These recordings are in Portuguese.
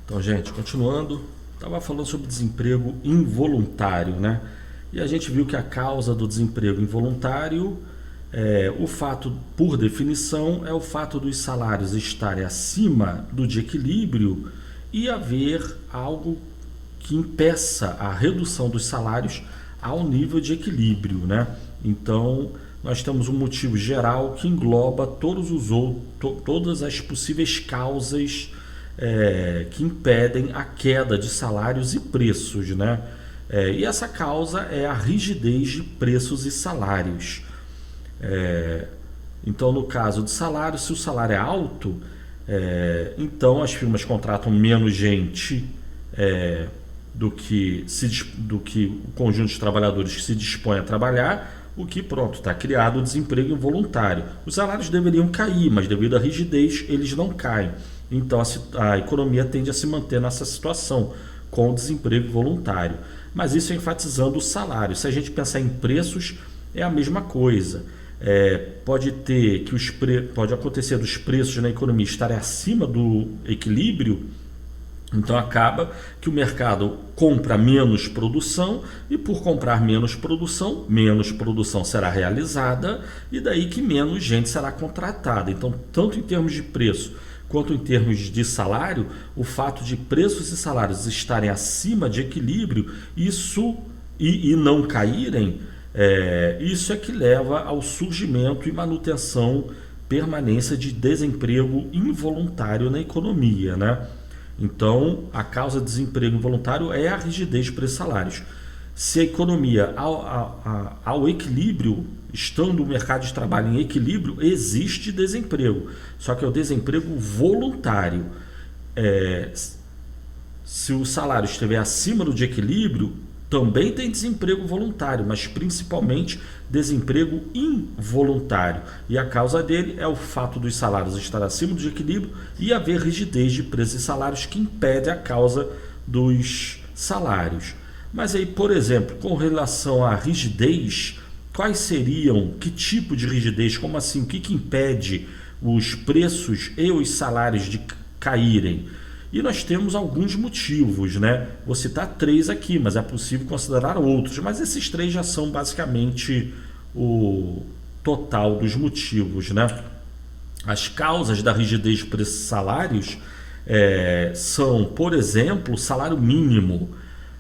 Então, gente, continuando, estava falando sobre desemprego involuntário, né? E a gente viu que a causa do desemprego involuntário o fato, por definição, é o fato dos salários estarem acima do de equilíbrio e haver algo que impeça a redução dos salários ao nível de equilíbrio, né? Então, nós temos um motivo geral que engloba todas as possíveis causas que impedem a queda de salários e preços, né? E essa causa é a rigidez de preços e salários. Então, no caso de salário, se o salário é alto, então as firmas contratam menos gente do que o conjunto de trabalhadores que se dispõe a trabalhar, o que, pronto, está criado o desemprego involuntário. Os salários deveriam cair, mas devido à rigidez eles não caem. Então a economia tende a se manter nessa situação, com o desemprego voluntário. Mas isso é enfatizando o salário. Se a gente pensar em preços, é a mesma coisa. Pode acontecer dos preços na economia estarem acima do equilíbrio, então acaba que o mercado compra menos produção e por comprar menos produção será realizada e daí que menos gente será contratada. Então, tanto em termos de preço quanto em termos de salário, o fato de preços e salários estarem acima de equilíbrio, isso e não caírem, isso é que leva ao surgimento e manutenção, permanência de desemprego involuntário na economia, né? Então, a causa do desemprego involuntário é a rigidez de preços e salários. Se a economia ao equilíbrio, estando o mercado de trabalho em equilíbrio, existe desemprego. Só que é o desemprego voluntário. Se o salário estiver acima do de equilíbrio, também tem desemprego voluntário, mas principalmente desemprego involuntário. E a causa dele é o fato dos salários estar acima do equilíbrio e haver rigidez de preços e salários que impede a causa dos salários. Mas aí, por exemplo, com relação à rigidez, quais seriam, que tipo de rigidez, como assim, o que impede os preços e os salários de caírem? E nós temos alguns motivos, né? Vou citar 3 aqui, mas é possível considerar outros. Mas esses 3 já são basicamente o total dos motivos, né? As causas da rigidez de preços e salários são, por exemplo, o salário mínimo.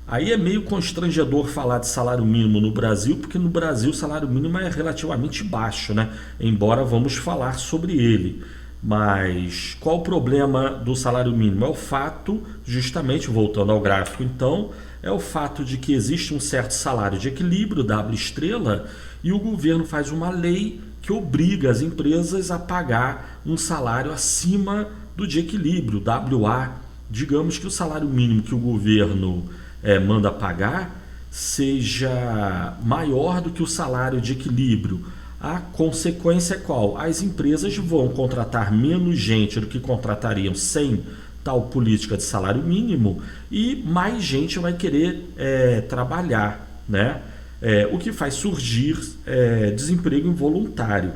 Aí é meio constrangedor falar de salário mínimo no Brasil, porque no Brasil o salário mínimo é relativamente baixo, né? Embora vamos falar sobre ele. Mas qual o problema do salário mínimo? É o fato, justamente voltando ao gráfico então, é o fato de que existe um certo salário de equilíbrio, W estrela, e o governo faz uma lei que obriga as empresas a pagar um salário acima do de equilíbrio, WA. Digamos que o salário mínimo que o governo manda pagar seja maior do que o salário de equilíbrio. A consequência é qual? As empresas vão contratar menos gente do que contratariam sem tal política de salário mínimo e mais gente vai querer trabalhar, né? O que faz surgir desemprego involuntário.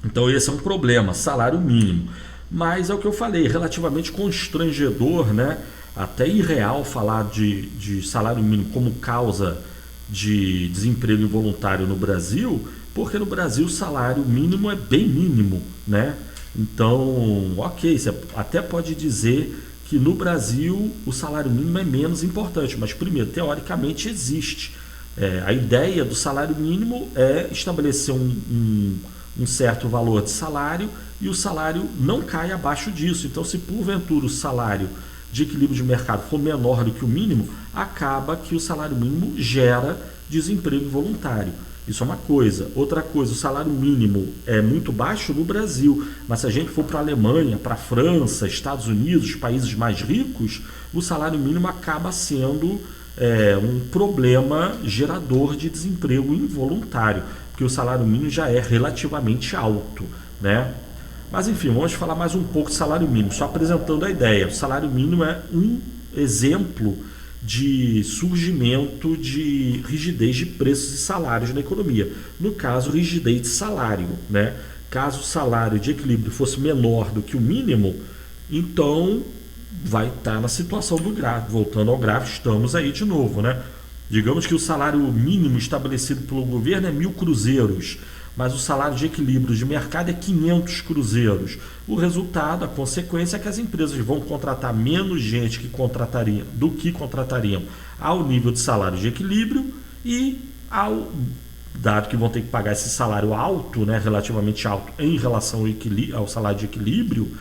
Então esse é um problema, salário mínimo. Mas é o que eu falei, relativamente constrangedor, né? Até irreal falar de salário mínimo como causa de desemprego involuntário no Brasil, porque no Brasil o salário mínimo é bem mínimo, né? Então, ok, você até pode dizer que no Brasil o salário mínimo é menos importante, mas primeiro, teoricamente existe. A ideia do salário mínimo é estabelecer um certo valor de salário e o salário não cai abaixo disso. Então, se porventura o salário de equilíbrio de mercado for menor do que o mínimo, acaba que o salário mínimo gera desemprego voluntário. Isso é uma coisa. Outra coisa, o salário mínimo é muito baixo no Brasil, mas se a gente for para a Alemanha, para a França, Estados Unidos, os países mais ricos, o salário mínimo acaba sendo um problema gerador de desemprego involuntário, porque o salário mínimo já é relativamente alto, né? Mas enfim, vamos falar mais um pouco de salário mínimo, só apresentando a ideia. O salário mínimo é um exemplo de surgimento de rigidez de preços e salários na economia. No caso, rigidez de salário, Caso o salário de equilíbrio fosse menor do que o mínimo, então vai estar na situação do gráfico. Voltando ao gráfico, estamos aí de novo, né? Digamos que o salário mínimo estabelecido pelo governo é 1.000 cruzeiros, mas o salário de equilíbrio de mercado é 500 cruzeiros. O resultado, a consequência é que as empresas vão contratar menos gente do que contratariam ao nível de salário de equilíbrio e dado que vão ter que pagar esse salário alto, né, relativamente alto em relação ao salário de equilíbrio,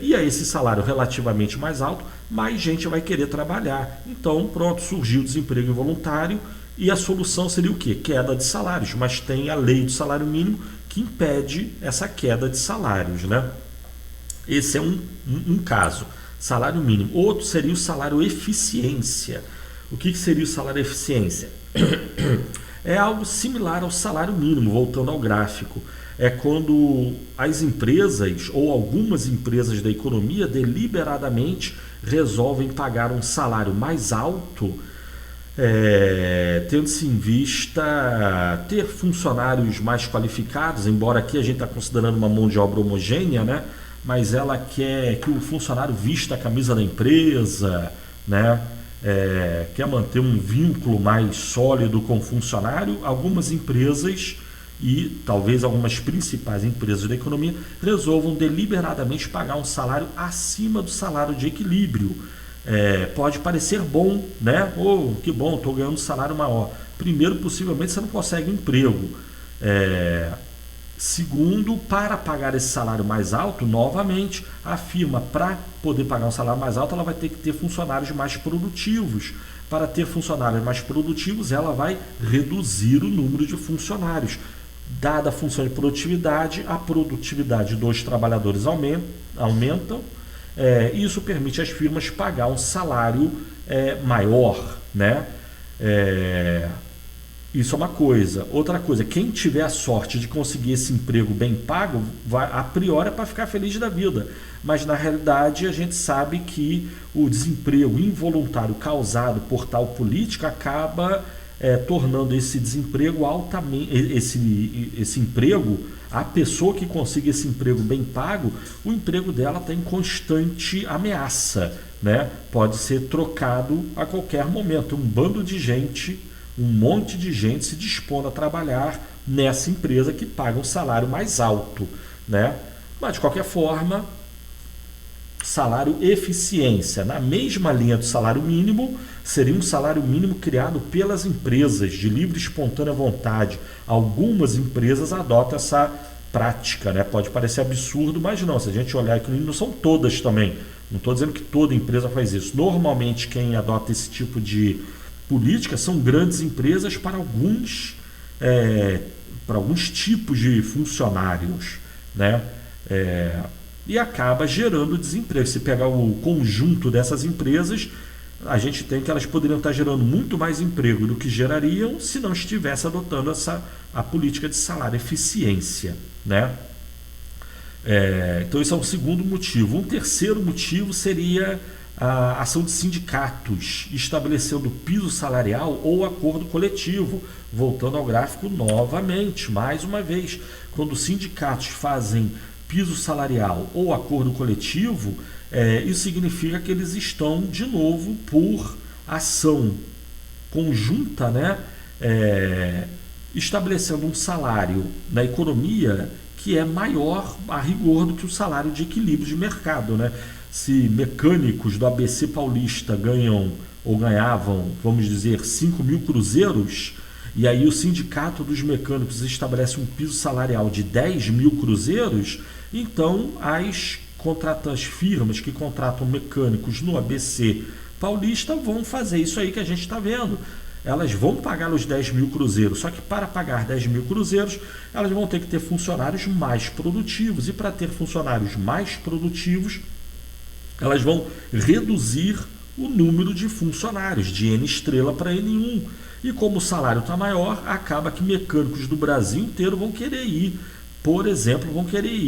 e a esse salário relativamente mais alto, mais gente vai querer trabalhar. Então, pronto, surgiu o desemprego involuntário e a solução seria o quê? Queda de salários, mas tem a lei do salário mínimo que impede essa queda de salários, né? Esse é um caso, salário mínimo. Outro seria o salário eficiência. O que seria o salário eficiência? É algo similar ao salário mínimo, voltando ao gráfico. É quando as empresas ou algumas empresas da economia deliberadamente resolvem pagar um salário mais alto, tendo-se em vista ter funcionários mais qualificados, embora aqui a gente está considerando uma mão de obra homogênea, né? Mas ela quer que o funcionário vista a camisa da empresa, né? Quer manter um vínculo mais sólido com o funcionário. Algumas empresas e talvez algumas principais empresas da economia resolvam deliberadamente pagar um salário acima do salário de equilíbrio. Pode parecer bom, né? Que bom, estou ganhando um salário maior. Primeiro, possivelmente você não consegue emprego. Segundo, para pagar esse salário mais alto, novamente, a firma, para poder pagar um salário mais alto, ela vai ter que ter funcionários mais produtivos. Para ter funcionários mais produtivos, ela vai reduzir o número de funcionários. Dada a função de produtividade, a produtividade dos trabalhadores aumentam. Isso permite às firmas pagar um salário maior, né? Isso é uma coisa. Outra coisa, quem tiver a sorte de conseguir esse emprego bem pago, a priori é para ficar feliz da vida. Mas na realidade a gente sabe que o desemprego involuntário causado por tal política acaba tornando esse desemprego altamente, esse emprego, a pessoa que consiga esse emprego bem pago, o emprego dela está em constante ameaça, né? Pode ser trocado a qualquer momento. Um monte de gente se dispondo a trabalhar nessa empresa que paga um salário mais alto, né? Mas de qualquer forma, salário eficiência, na mesma linha do salário mínimo, seria um salário mínimo criado pelas empresas de livre e espontânea vontade. Algumas empresas adotam essa prática, né? Pode parecer absurdo, mas não, se a gente olhar aqui, não são todas também. Não estou dizendo que toda empresa faz isso. Normalmente quem adota esse tipo de política são grandes empresas para alguns tipos de funcionários, né? E acaba gerando desemprego. Se pegar o conjunto dessas empresas, a gente tem que elas poderiam estar gerando muito mais emprego do que gerariam se não estivesse adotando a política de salário eficiência, né? Então esse é um segundo motivo. Um terceiro motivo seria a ação de sindicatos, estabelecendo piso salarial ou acordo coletivo. Voltando ao gráfico novamente, mais uma vez, quando os sindicatos fazem piso salarial ou acordo coletivo, isso significa que eles estão, de novo, por ação conjunta, né? Estabelecendo um salário na economia que é maior a rigor do que o salário de equilíbrio de mercado, né? Se mecânicos do ABC Paulista ganham ou ganhavam, vamos dizer, 5.000 cruzeiros, e aí o sindicato dos mecânicos estabelece um piso salarial de 10.000 cruzeiros, então as firmas que contratam mecânicos no ABC Paulista vão fazer isso aí que a gente está vendo. Elas vão pagar os 10.000 cruzeiros, só que para pagar 10.000 cruzeiros, elas vão ter que ter funcionários mais produtivos, e para ter funcionários mais produtivos, elas vão reduzir o número de funcionários, de N estrela para N1. E como o salário está maior, acaba que mecânicos do Brasil inteiro vão querer ir, por exemplo,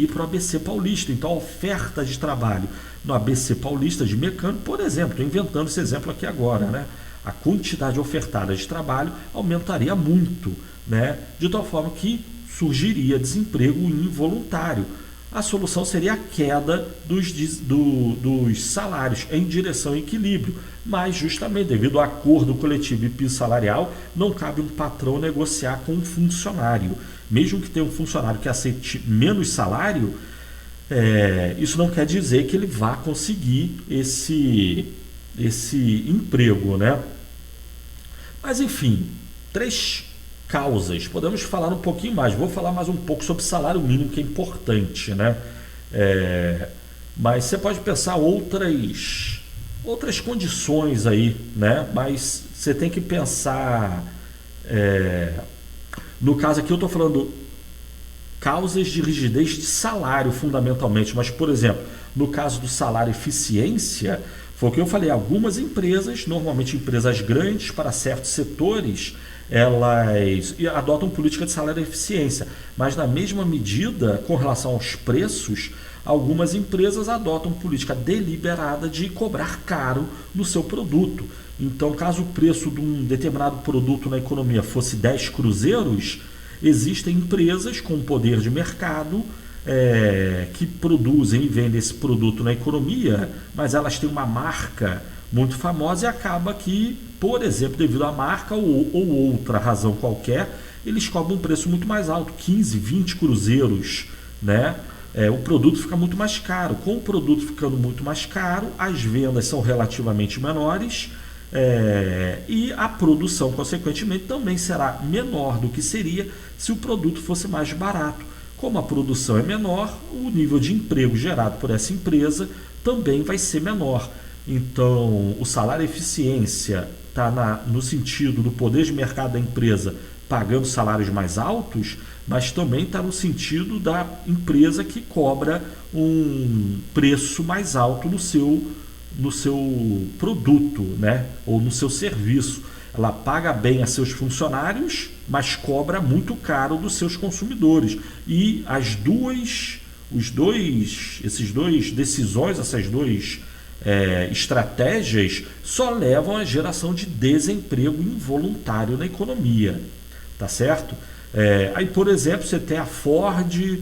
para o ABC Paulista. Então a oferta de trabalho no ABC Paulista de mecânico, por exemplo, estou inventando esse exemplo aqui agora, né? A quantidade ofertada de trabalho aumentaria muito, né? De tal forma que surgiria desemprego involuntário. a solução seria a queda dos salários em direção ao equilíbrio. Mas, justamente devido ao acordo coletivo e piso salarial, não cabe um patrão negociar com um funcionário. Mesmo que tenha um funcionário que aceite menos salário, isso não quer dizer que ele vá conseguir esse emprego, né? Mas, enfim, 3 causas. Podemos falar um pouquinho mais. Vou falar mais um pouco sobre salário mínimo, que é importante, né? Mas você pode pensar outras condições aí, né? Mas você tem que pensar... no caso aqui eu estou falando causas de rigidez de salário, fundamentalmente. Mas, por exemplo, no caso do salário eficiência, foi o que eu falei, algumas empresas, normalmente empresas grandes para certos setores, elas adotam política de salário e eficiência, mas na mesma medida, com relação aos preços, algumas empresas adotam política deliberada de cobrar caro no seu produto. Então, caso o preço de um determinado produto na economia fosse 10 cruzeiros, existem empresas com poder de mercado que produzem e vendem esse produto na economia, mas elas têm uma marca muito famosa e acaba que, por exemplo, devido à marca ou outra razão qualquer, eles cobram um preço muito mais alto, 15, 20 cruzeiros, né? O produto fica muito mais caro. Com o produto ficando muito mais caro, as vendas são relativamente menores e a produção, consequentemente, também será menor do que seria se o produto fosse mais barato. Como a produção é menor, o nível de emprego gerado por essa empresa também vai ser menor. Então, o salário eficiência está no sentido do poder de mercado da empresa pagando salários mais altos, mas também está no sentido da empresa que cobra um preço mais alto no seu produto, né? Ou no seu serviço. Ela paga bem a seus funcionários, mas cobra muito caro dos seus consumidores. E essas duas decisões, essas duas estratégias só levam à geração de desemprego involuntário na economia, tá certo? Aí, por exemplo, você tem a Ford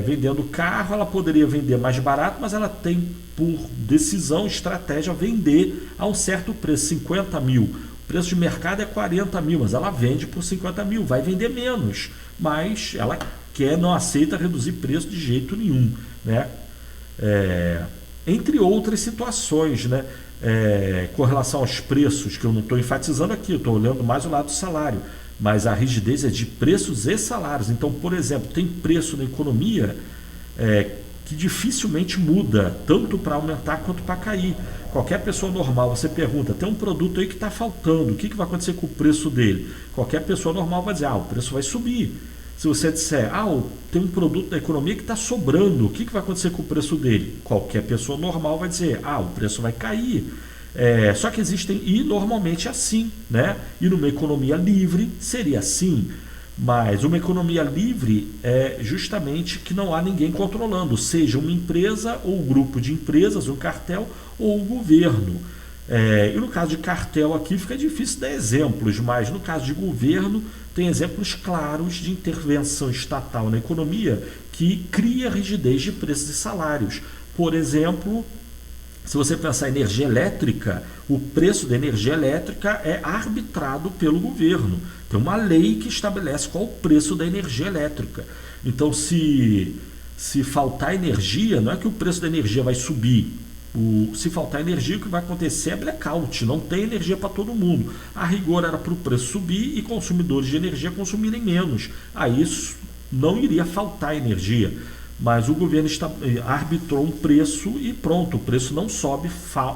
vendendo carro, ela poderia vender mais barato, mas ela tem por decisão, estratégia, vender a um certo preço, 50 mil. O preço de mercado é 40 mil, mas ela vende por 50 mil, vai vender menos, mas ela não aceita reduzir preço de jeito nenhum, né? Entre outras situações, né? Com relação aos preços, que eu não estou enfatizando aqui, eu estou olhando mais o lado do salário, mas a rigidez é de preços e salários. Então, por exemplo, tem preço na economia que dificilmente muda, tanto para aumentar quanto para cair. Qualquer pessoa normal, você pergunta, tem um produto aí que está faltando, o que vai acontecer com o preço dele? Qualquer pessoa normal vai dizer, o preço vai subir. Se você disser, tem um produto da economia que está sobrando, o que vai acontecer com o preço dele? Qualquer pessoa normal vai dizer, o preço vai cair. Só que existem, e normalmente é assim, né? E numa economia livre seria assim. Mas uma economia livre é justamente que não há ninguém controlando, seja uma empresa ou um grupo de empresas, um cartel ou o governo. E no caso de cartel aqui fica difícil dar exemplos, mas no caso de governo tem exemplos claros de intervenção estatal na economia que cria rigidez de preços e salários. Por exemplo, se você pensar em energia elétrica, o preço da energia elétrica é arbitrado pelo governo. Tem uma lei que estabelece qual o preço da energia elétrica. Então, se faltar energia, não é que o preço da energia vai subir. Se faltar energia, o que vai acontecer é blackout, não tem energia para todo mundo. A rigor era para o preço subir e consumidores de energia consumirem menos. Aí isso não iria faltar energia. Mas o governo arbitrou um preço e pronto, o preço não sobe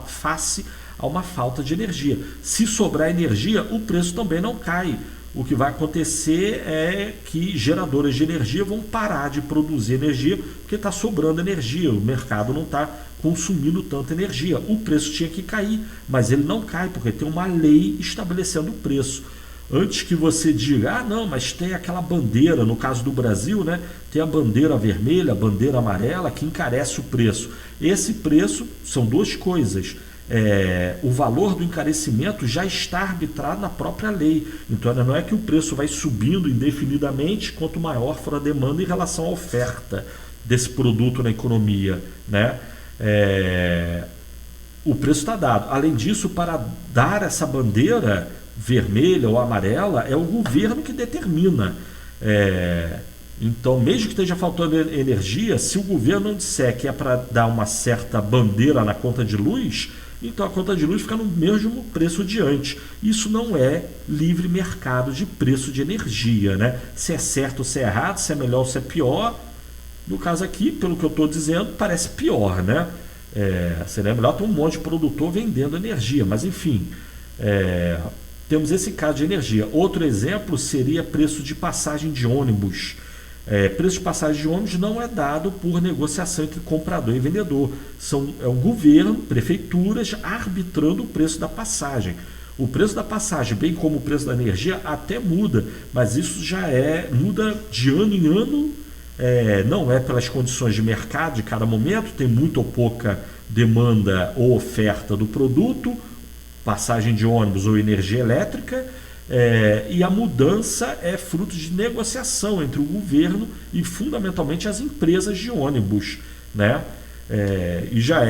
face a uma falta de energia. Se sobrar energia, o preço também não cai. O que vai acontecer é que geradoras de energia vão parar de produzir energia porque está sobrando energia, o mercado não está consumindo tanta energia. O preço tinha que cair, mas ele não cai porque tem uma lei estabelecendo o preço. Antes que você diga, não, mas tem aquela bandeira, no caso do Brasil, né, tem a bandeira vermelha, a bandeira amarela, que encarece o preço. Esse preço são duas coisas. O valor do encarecimento já está arbitrado na própria lei. Então não é que o preço vai subindo indefinidamente quanto maior for a demanda em relação à oferta. desse produto na economia, né? O preço está dado. Além disso, para dar essa bandeira vermelha ou amarela, é o governo que determina. Então, mesmo que esteja faltando energia, se o governo não disser que é para dar uma certa bandeira na conta de luz, então a conta de luz fica no mesmo preço de antes. Isso não é livre mercado de preço de energia, né? Se é certo ou se é errado, se é melhor ou se é pior. No caso aqui, pelo que eu estou dizendo, parece pior, né? Seria melhor ter um monte de produtor vendendo energia, mas enfim, temos esse caso de energia. Outro exemplo seria preço de passagem de ônibus. Preço de passagem de ônibus não é dado por negociação entre comprador e vendedor. É o governo, prefeituras, arbitrando o preço da passagem. O preço da passagem, bem como o preço da energia, até muda, mas isso já muda de ano em ano. Não é pelas condições de mercado de cada momento, tem muita ou pouca demanda ou oferta do produto, passagem de ônibus ou energia elétrica, e a mudança é fruto de negociação entre o governo e fundamentalmente as empresas de ônibus, né? E já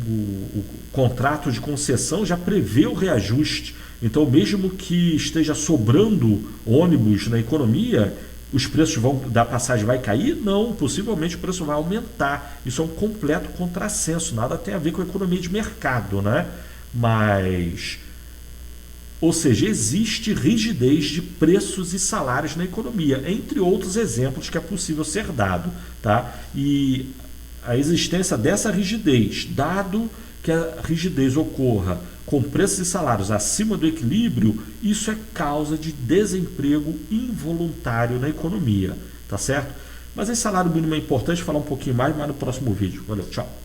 o contrato de concessão já prevê o reajuste. Então, mesmo que esteja sobrando ônibus na economia, os preços da passagem vai cair? Não, possivelmente o preço vai aumentar. Isso é um completo contrassenso, nada tem a ver com a economia de mercado, né? Ou seja, existe rigidez de preços e salários na economia, entre outros exemplos que é possível ser dado, tá? E a existência dessa rigidez, dado que a rigidez ocorra com preços e salários acima do equilíbrio, isso é causa de desemprego involuntário na economia, tá certo? Mas esse salário mínimo é importante, falar um pouquinho mais, mas no próximo vídeo. Valeu, tchau!